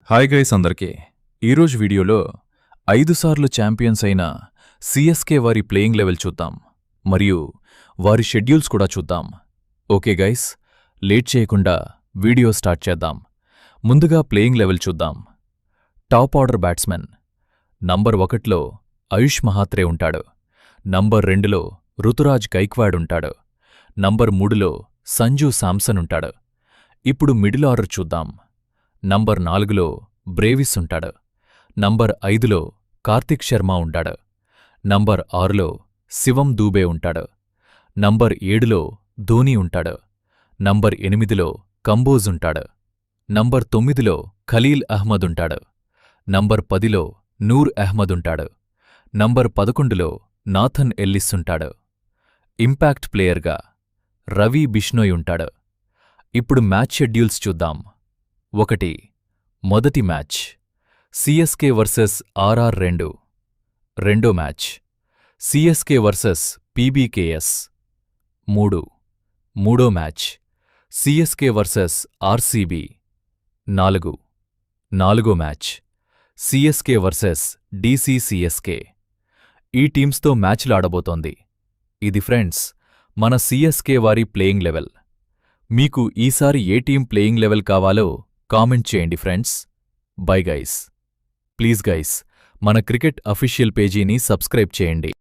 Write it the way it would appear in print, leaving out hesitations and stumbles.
Hi guys అందరికీ ఈరోజు వీడియోలో 5 సార్లు ఛాంపియన్స్ అయిన సిఎస్కే వారి ప్లేయింగ్ లెవెల్ చూద్దాం మరియు వారి షెడ్యూల్స్ కూడా చూద్దాం. ఓకే గైస్, లేట్ చేయకుండా వీడియో స్టార్ట్ చేద్దాం. ముందుగా ప్లేయింగ్ లెవెల్ చూద్దాం. టాప్ ఆర్డర్ బ్యాట్స్మెన్ నంబర్ 1లో ఆయుష్ మహాత్రే ఉంటాడు. నంబర్ 2లో రుతురాజ్ గైక్వాడ్ ఉంటాడు. నంబర్ 3లో సంజూ శాంసన్ ఉంటాడు. ఇప్పుడు మిడిల్ ఆర్డర్ చూద్దాం. నంబర్ 4లో బ్రేవిస్ ఉంటాడు. నంబర్ 5లో కార్తిక్ శర్మ ఉంటాడు. నంబర్ 6లో శివం దూబే ఉంటాడు. నంబర్ 7లో ధోనీ ఉంటాడు. నంబర్ 8లో కంబోజ్ ఉంటాడు. నంబర్ 9లో ఖలీల్ అహ్మద్ ఉంటాడు. నంబర్ 10లో నూర్ అహ్మద్ ఉంటాడు. నంబర్ 11లో నాథన్ ఎల్లిస్ ఉంటాడు. ఇంపాక్ట్ ప్లేయర్గా రవి బిష్నోయ్ ఉంటాడు. ఇప్పుడు మ్యాచ్ షెడ్యూల్స్ చూద్దాం. 1. మొదటి మ్యాచ్ సిఎస్కే వర్సెస్ RR2. రెండో మ్యాచ్ సిఎస్కే వర్సెస్ PBKS. 3. మూడో మ్యాచ్ సిఎస్కే వర్సెస్ RCB. 4. నాలుగో మ్యాచ్ సిఎస్కే వర్సెస్ DCCSK. ఈ టీమ్స్తో మ్యాచ్లు ఆడబోతోంది. ఇది ఫ్రెండ్స్ మన సిఎస్కే వారి ప్లేయింగ్ లెవెల్. మీకు ఈసారి ఏ టీం ప్లేయింగ్ లెవెల్ కావాలో కామెంట్ చేయండి friends. Bye guys. Please guys, మన క్రికెట్ అఫీషియల్ పేజీని సబ్స్క్రైబ్ చేయండి.